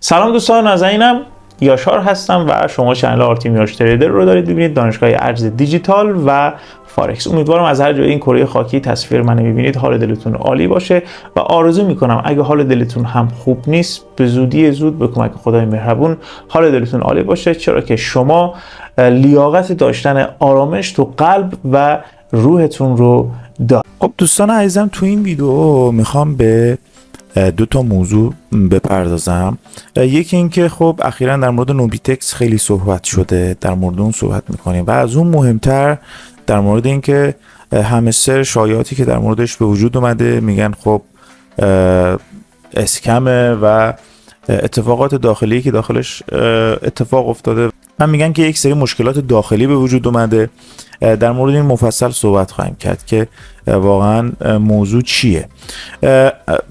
سلام دوستان، نازنینم، یاشار هستم و شما چنل آرتیمیاش تریدر رو دارید ببینید، دانشگاه ارز دیجیتال و فارکس. امیدوارم از هر جای این کره خاکی تصویر منو میبینید حال دلتون عالی باشه و آرزو میکنم اگه حال دلتون هم خوب نیست به زودی زود به کمک خدای مهربون حال دلتون عالی باشه، چرا که شما لیاقت داشتن آرامش تو قلب و روحتون رو دارید. خب دوستان عزیزم، تو این ویدیو میخوام به دو تا موضوع بپردازم. یکی این که خب اخیراً در مورد نوبیتکس خیلی صحبت شده، در مورد اون صحبت میکنیم و از اون مهمتر در مورد این که همستر شایعاتی که در موردش به وجود اومده میگن خب اسکمه و اتفاقات داخلی که داخلش اتفاق افتاده و میگن که یک سری مشکلات داخلی به وجود اومده. در مورد این مفصل صحبت خواهیم کرد که واقعا موضوع چیه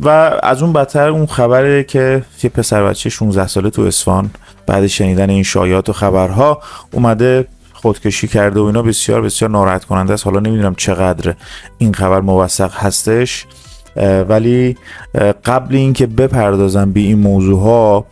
و از اون بدتر اون خبره که یه پسر بچه 16 ساله تو اصفهان بعد شنیدن این شایعات و خبرها اومده خودکشی کرده و اینا. بسیار بسیار ناراحت کننده است. حالا نمیدونم چقدر این خبر موثق هستش، ولی قبل اینکه بپردازم به این موضوع ها،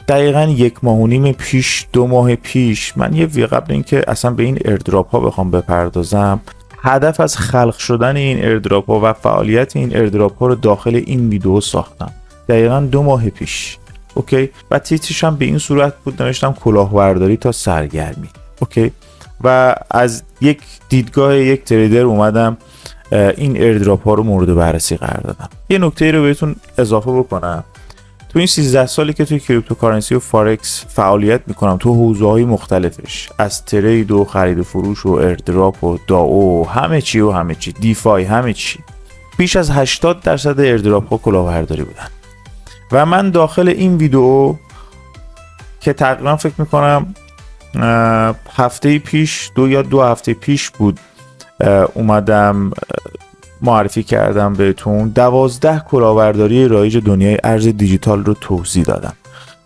دقیقاً 1.5 ماه پیش 2 ماه پیش من قبل اینکه اصلا به این ایردراپ ها بخوام بپردازم، هدف از خلق شدن این ایردراپ ها و فعالیت این ایردراپ ها رو داخل این ویدیو ساختم. دقیقاً 2 ماه پیش. اوکی، و تیترش هم به این صورت بود، نوشتم کلاهبرداری تا سرگرمی. اوکی، و از یک دیدگاه یک تریدر اومدم این ایردراپ ها رو مورد بررسی قرار دادم. یه نکته رو بهتون اضافه بکنم. تو این 13 سالی که توی کریپتوکارنسی و فارکس فعالیت میکنم، تو حوزه‌های مختلفش، از ترید و خرید و فروش و ایردراپ و داو و همه چی دیفای همه چی، بیش از 80% ایردراپ ها کلاهبرداری بودن. و من داخل این ویدیو که تقریبا فکر میکنم هفته پیش 2 هفته پیش بود اومدم معرفی کردم بهتون 12 کلاهبرداری رایج دنیای ارز دیجیتال رو توضیح دادم.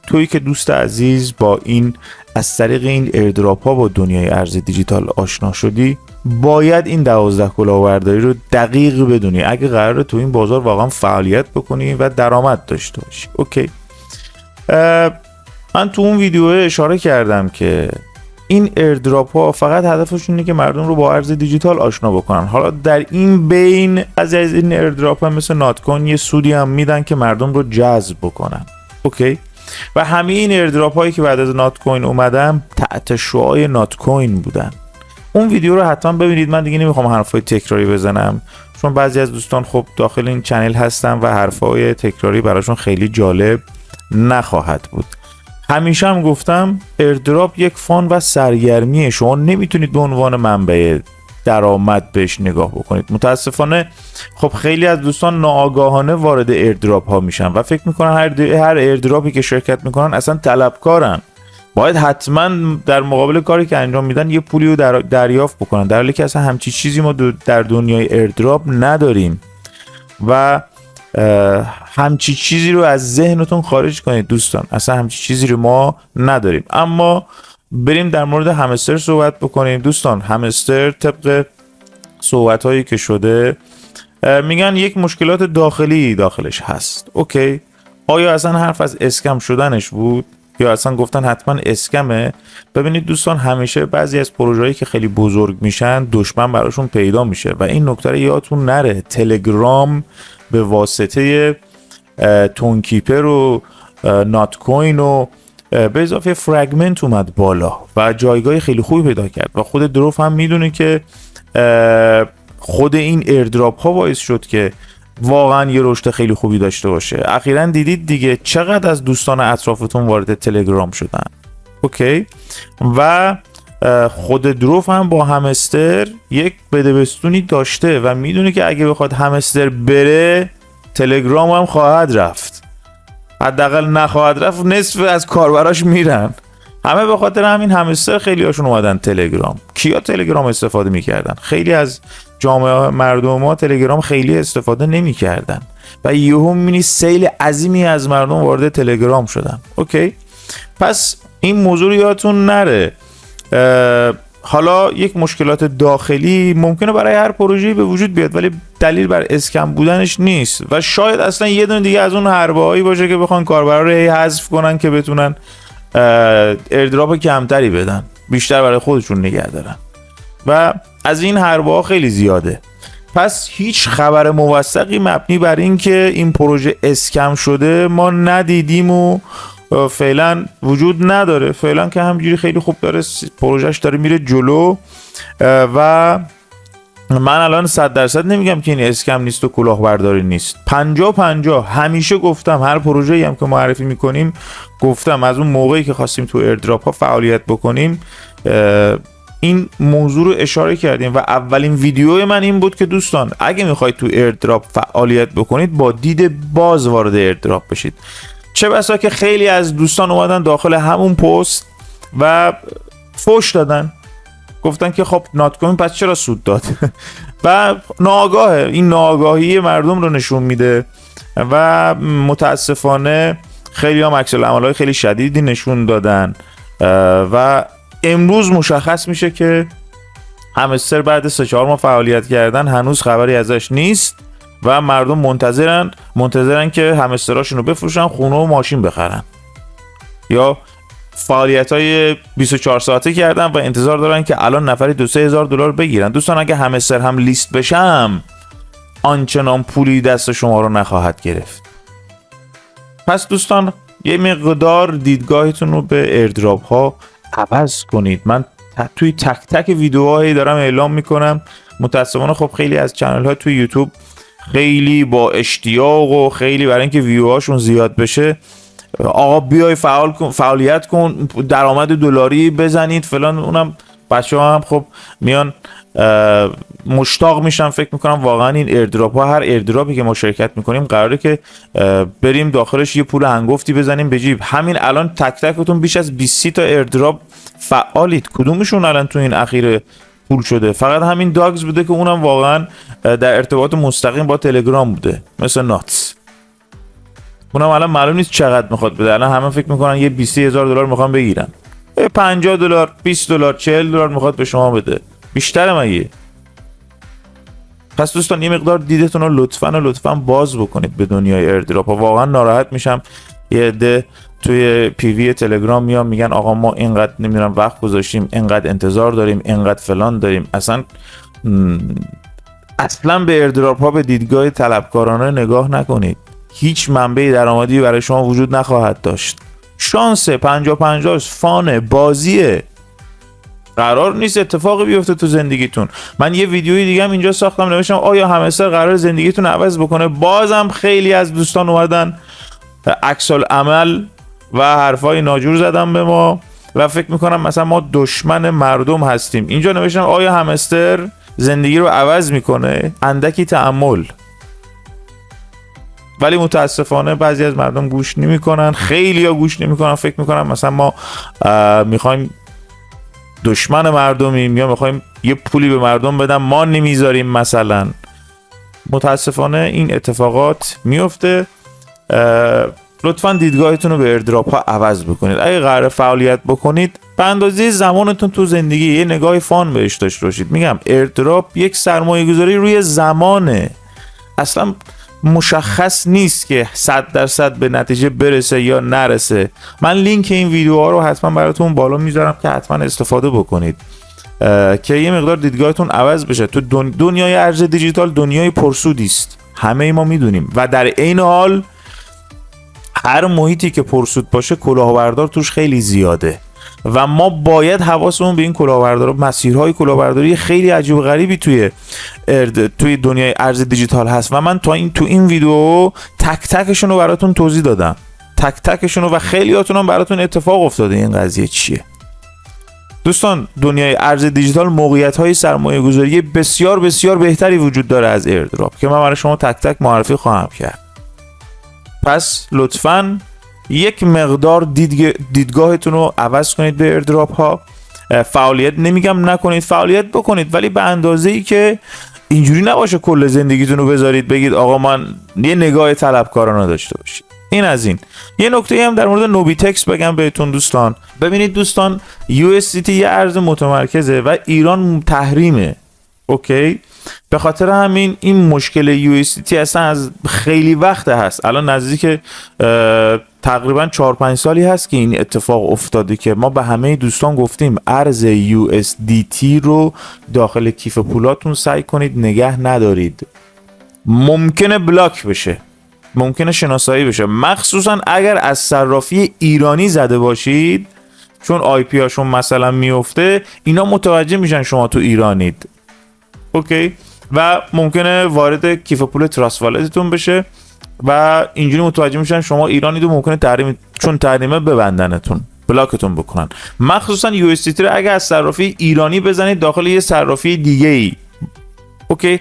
تویی که دوست عزیز با این از طریق این ایردراپ ها با دنیای ارز دیجیتال آشنا شدی، باید این 12 کلاهبرداری رو دقیق بدونی اگه قراره تو این بازار واقعا فعالیت بکنی و درآمد داشته باشی. اوکی، من تو اون ویدیو اشاره کردم که این ایردراپ ها فقط هدفشون اینه که مردم رو با ارز دیجیتال آشنا بکنن. حالا در این بین از این ایردراپ ها مثل نات کوین یه سودی هم میدن که مردم رو جذب بکنن. اوکی، و همه این ایردراپ هایی که بعد از نات کوین اومدن تحت شعاع نات کوین بودن. اون ویدیو رو حتما ببینید. من دیگه نمیخوام حرفای تکراری بزنم، چون بعضی از دوستان خب داخل این چنل هستن و حرفای تکراری براشون خیلی جالب نخواهد بود. همیشه هم گفتم ایردراپ یک فان و سرگرمیه، شما نمیتونید به عنوان منبع درآمد بهش نگاه بکنید. متاسفانه خب خیلی از دوستان ناآگاهانه وارد ایردراپ ها میشن و فکر میکنن هر ایردراپی که شرکت میکنن اصلا طلبکارن، باید حتما در مقابل کاری که انجام میدن یه پولی رو دریافت بکنن، در حالی که اصلا همچی چیزی ما در دنیای ایردراپ نداریم و همچی چیزی رو از ذهنتون خارج کنید دوستان. اصلا همچی چیزی رو ما نداریم. اما بریم در مورد همستر صحبت بکنیم. دوستان همستر طبق صحبت هایی که شده میگن یک مشکلات داخلی داخلش هست. اوکی، آیا اصلا حرف از اسکم شدنش بود یا اصلا گفتن حتما اسکمه؟ ببینید دوستان، همیشه بعضی از پروژه‌هایی که خیلی بزرگ میشن دشمن براشون پیدا میشه و این نکته رو یادتون نره. تلگرام به واسطه تونکیپر و نات کوین و به اضافه فرگمنت اومد بالا و جایگاه خیلی خوبی پیدا کرد و خود دروف هم میدونه که خود این ایردراپ ها باعث شد که واقعا یه رشد خیلی خوبی داشته باشه. اخیراً دیدید دیگه چقدر از دوستان اطرافتون وارد تلگرام شدن. اوکی، و خود دروف هم با همستر یک بدبستونی داشته و میدونه که اگه بخواد همستر بره تلگرام هم خواهد رفت. حداقل نخواهد رفت، نصف از کاربراش میرن. همه به خاطر همین همستر خیلی هاشون اومدن تلگرام. کیا تلگرام استفاده میکردن؟ خیلی از جامعه مردم ما تلگرام خیلی استفاده نمیکردن و یهو میبینی سیل عظیمی از مردم وارد تلگرام شدن. اوکی، پس این موضوع یادتون نره. حالا یک مشکلات داخلی ممکنه برای هر پروژه‌ای به وجود بیاد، ولی دلیل بر اسکم بودنش نیست و شاید اصلا یه دونه دیگه از اون حربه‌هایی باشه که بخوان کاربرا رو حذف کنن که بتونن ایردراپ کمتری بدن، بیشتر برای خودشون نگه دارن و از این حربه‌ها خیلی زیاده. پس هیچ خبر موثقی مبنی بر این که این پروژه اسکم شده ما ندیدیم و فعلا وجود نداره. فعلا که همجوری خیلی خوب داره پروژهش داره میره جلو و من الان 100% نمیگم که این اسکم نیست و کلاهبرداری نیست. 50-50 همیشه گفتم، هر پروژه‌ای هم که معرفی میکنیم گفتم، از اون موقعی که خواستیم تو ایردراپ ها فعالیت بکنیم این موضوع رو اشاره کردیم و اولین ویدیو من این بود که دوستان اگه میخواید تو ایردراپ فعالیت بکنید با دید باز وارد ایردراپ بشید. چه بسا که خیلی از دوستان اومدن داخل همون پست و فوش دادن، گفتن که خب نات کوین پس چرا سود داد و ناآگاهه، این ناآگاهی مردم رو نشون میده و متاسفانه خیلی هم عکس العمل‌های خیلی شدیدی نشون دادن و امروز مشخص میشه که همستر بعد 3-4 ماه فعالیت کردن هنوز خبری ازش نیست و مردم منتظرن که همستراشون رو بفروشن، خونه و ماشین بخرن یا فعالیت‌های 24 ساعته کردن و انتظار دارن که الان نفری 2-3 هزار دلار بگیرن. دوستان اگه همستر هم لیست بشم آنچنان پولی دست شما رو نخواهد گرفت. پس دوستان یه مقدار دیدگاهتون رو به ایردراپ ها عوض کنید. من توی تک تک ویدیوهایی دارم اعلام میکنم. متاسفانه خب خیلی از چنل ها توی یوتیوب خیلی با اشتیاق و خیلی برای اینکه ویوهاشون زیاد بشه آقا بیای فعالیت کن، درآمد دلاری بزنید فلان، اونم بچه‌ها هم خب میان مشتاق میشن. فکر میکنم واقعا این ایردراپ ها، هر ایردراپی که ما شرکت میکنیم قراره که بریم داخلش یه پول هنگفتی بزنیم به جیب. همین الان تک تکتون بیش از 20 تا ایردراپ فعالید، کدومشون الان تو این اخیر پول شده؟ فقط همین داگز بوده که اونم واقعا در ارتباط مستقیم با تلگرام بوده، مثل ناتس. اونم الان معلوم نیست چقدر میخواد بده. الان همه فکر میکنن یه 20 هزار دلار میخوان بگیرن، 50 دلار، 20 دلار، 40 دلار میخواد به شما بده، بیشتر مگه؟ پس دوستان یه مقدار دیدتون رو لطفاً باز بکنید به دنیای ایردراپ. واقعا ناراحت میشم یه عده توی پیوی تلگرام میان میگن آقا ما اینقدر نمیدونم وقت گذاشتیم، اینقدر انتظار داریم، اینقدر فلان داریم. اصلا به ایردراپ ها به دیدگاه طلبکارانه نگاه نکنید. هیچ منبع درآمدی برای شما وجود نخواهد داشت. شانس 50-50 فان بازیه، قرار نیست اتفاقی بیفته تو زندگیتون. من یه ویدیوی دیگه هم اینجا ساختم، نوشتم آیا همستر قرار زندگیتون عوض بکنه؟ بازم خیلی از دوستان اومدن عکس العمل و حرفای ناجور زدن به ما و فکر میکنم مثلا ما دشمن مردم هستیم. اینجا نوشتم آیا همستر زندگی رو عوض میکنه؟ اندکی تأمل. ولی متاسفانه بعضی از مردم گوش نمیکنن، خیلی ها گوش نمیکنن. فکر میکنم مثلا ما میخوایم دشمن مردمیم یا میخوایم یه پولی به مردم بدم ما نمیذاریم مثلا. متاسفانه این اتفاقات میفته. لطفاً دیدگاهتون رو به ایردراپ ها عوض بکنید. اگه قرار فعالیت بکنید به اندازه زمانتون تو زندگی یه نگاه فان بهش داشته باشید. میگم ایردراپ یک سرمایه گذاری روی زمانه، اصلا مشخص نیست که 100% به نتیجه برسه یا نرسه. من لینک این ویدیوها رو حتما براتون بالا میذارم که حتما استفاده بکنید که یه مقدار دیدگاهتون عوض بشه. تو دنیای ارز دیجیتال دنیای پرسودی است، همه ما میدونیم، و در عین حال هر محیطی که پرسود باشه کلاهبردار توش خیلی زیاده و ما باید حواسمون به این کلاهبردارا، مسیرهای کلاهبرداری خیلی عجیب و غریبی توی دنیای ارز دیجیتال هست و من تو این ویدیو تک تکشون رو براتون توضیح دادم، تک تکشون رو، و خیلیاتون هم براتون اتفاق افتاده این قضیه چیه. دوستان دنیای ارز دیجیتال موقعیت‌های سرمایه‌گذاری بسیار بسیار بهتری وجود داره از ایردراپ که من برای شما تک تک معرفی خواهم کرد. پس لطفاً یک مقدار دیدگاهتون رو عوض کنید به ایردراپ ها. فعالیت نمیگم نکنید، فعالیت بکنید، ولی به اندازه‌ای که اینجوری نباشه کل زندگیتون رو بذارید بگید آقا من یه نگاه طلبکارانه داشته باشید. این از این. یه نکته هم در مورد نوبیتکس بگم بهتون دوستان. ببینید دوستان، USDT یه ارز متمرکزه و ایران تحریمه. اوکی؟ به خاطر همین این مشکل USDT اصلا از خیلی وقت هست. الان نزدیک تقریبا 4-5 سالی هست که این اتفاق افتاده که ما به همه دوستان گفتیم ارز USDT رو داخل کیف پولاتون سعی کنید نگه ندارید. ممکنه بلاک بشه، ممکنه شناسایی بشه، مخصوصا اگر از صرافی ایرانی زده باشید، چون آی پی هاشون مثلا میفته، اینا متوجه میشن شما تو ایرانید. اوکی؟ و ممکنه وارد کیف پول تراست والتتون بشه و اینجوری متوجه میشن شما ایرانید و ممکنه چون تحریمه ببندنتون، بلاکتون بکنن. مخصوصا USDT رو اگر از صرافی ایرانی بزنید داخل یه صرافی دیگه ای، اوکی،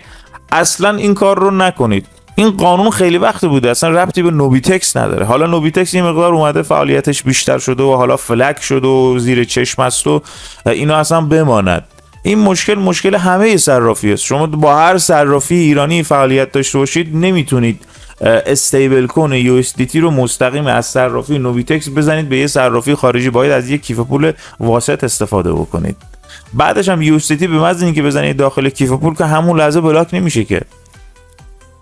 اصلا این کار رو نکنید. این قانون خیلی وقت بوده، اصلا ربطی به نوبیتکس نداره. حالا نوبیتکس این مقدار اومده فعالیتش بیشتر شده و حالا فلک شده و زیر چشم است و اینا اصلا بماند. این مشکل همه صرافی است. شما با هر صرافی ایرانی فعالیت داشته باشید نمیتونید استیبل کوین USDT رو مستقیم از صرافی نوبیتکس بزنید به یه صرافی خارجی، باید از یک کیف پول واسط استفاده بکنید. بعدش هم USDT به محض اینکه بزنید داخل کیف پول که همون لحظه بلاک نمیشه، که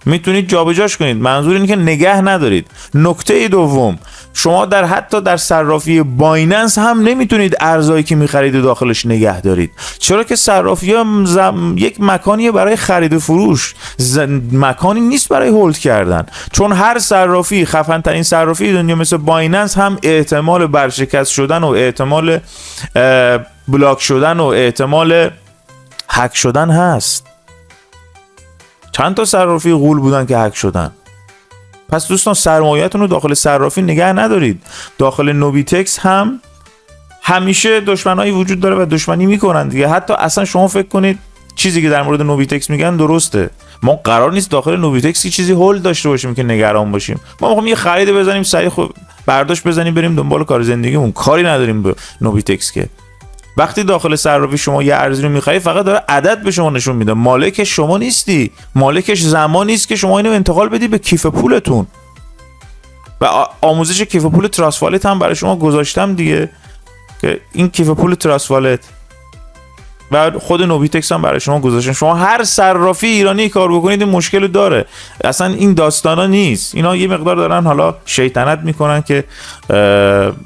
میتونید جابجاش کنید. منظور اینه که نگه ندارید. نکته دوم، شما حتی در صرافی بایننس هم نمیتونید ارزایی که میخرید داخلش نگه دارید، چرا که صرافی یک مکانیه برای خرید و فروش، مکانی نیست برای هولد کردن. چون هر صرافی، خفن ترین صرافی دنیا مثل بایننس، هم احتمال برشکست شدن و احتمال بلاک شدن و احتمال هک شدن هست. چند تا صرافی غول بودن که هک شدن. پس دوستان سرمایه‌تون رو داخل صرافی نگه ندارید. داخل نوبیتکس هم همیشه دشمنایی وجود داره و دشمنی میکنن دیگه. حتی اصلا شما فکر کنید چیزی که در مورد نوبیتکس میگن درسته. ما قرار نیست داخل نوبیتکس چیزی هولد داشته باشیم که نگران باشیم. ما میخوایم یه خرید بزنیم، سریع برداشت بزنیم، بریم دنبال کار زندگیمون. کاری نداریم به نوبیتکس. که وقتی داخل صرافی شما یه ارزی رو میخری، فقط داره عدد به شما نشون میده. مالکش شما نیستی، مالکش زمانی است که شما اینو انتقال بدی به کیف پولتون. و آموزش کیف پول تراست والت هم برای شما گذاشتم دیگه، که این کیف پول تراست والت و خود نوبیتکس هم برای شما گذاشتم. شما هر صرافی ایرانی کار بکنید این مشکل داره. اصلا این داستانا نیست. اینا یه مقدار دارن حالا شیطنت میکنن که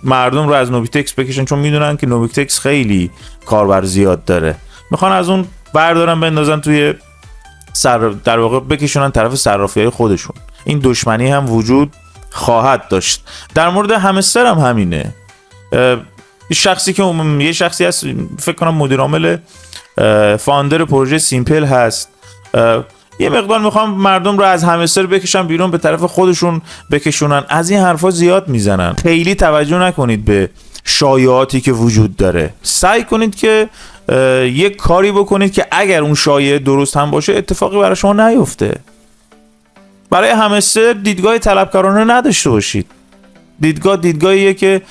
مردم رو از نوبیتکس بکشن، چون میدونن که نوبیتکس خیلی کاربر زیاد داره. میخوان از اون بردارن بندازن توی در واقع بکشونن طرف صرافی‌های خودشون. این دشمنی هم وجود خواهد داشت. در مورد همستر هم همینه. یه شخصی هست، فکر کنم مدیر عامل فاندر پروژه سیمپل هست، یه مقدار میخوام مردم رو از همستر بکشن بیرون به طرف خودشون بکشونن. از این حرفا زیاد میزنن. خیلی توجه نکنید به شایعاتی که وجود داره. سعی کنید که یک کاری بکنید که اگر اون شایعه درست هم باشه اتفاقی برای شما نیفته. برای همستر دیدگاه طلبکارانه نداشته باشید. دیدگاهیه که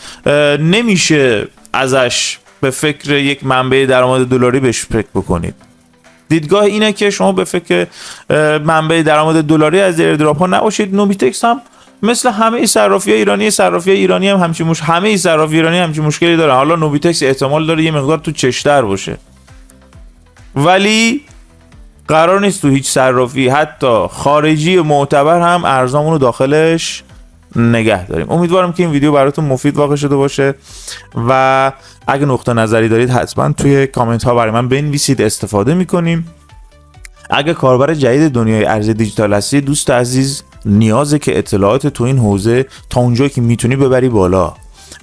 نمیشه ازش به فکر یک منبع درآمد دلاری بهش فکر بکنید. دیدگاه اینه که شما به فکر منبع درآمد دلاری از ایردراپ ها نباشید. نوبیتکس هم مثل همه صرافی ایرانی هم همه صرافی ایرانی همچین مشکلی داره. حالا نوبیتکس احتمال داره یه مقدار تو چشتر باشه، ولی قرار نیست تو هیچ صرافی حتی خارجی معتبر هم ارزامون رو داخلش نگه داریم. امیدوارم که این ویدیو براتون مفید واقع شده باشه و اگه نقطه نظری دارید حتما توی کامنت ها برای من بنویسید، استفاده میکنیم. اگه کاربر جدید دنیای ارز دیجیتال هستی دوست عزیز، نیازه که اطلاعات تو این حوزه تا اونجایی که میتونی ببری بالا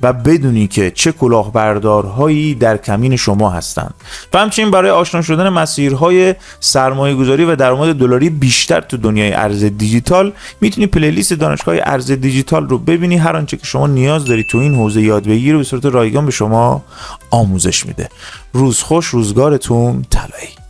و بدونی که چه کلاهبردارهایی در کمین شما هستن و همچنین برای آشنا شدن مسیرهای سرمایه گذاری و درآمد دلاری بیشتر تو دنیای ارز دیجیتال میتونی پلیلیست دانشگاه ارز دیجیتال رو ببینی. هر آنچه که شما نیاز داری تو این حوزه یاد بگیری رو به صورت رایگان به شما آموزش میده. روز خوش، روزگارتون طلایی.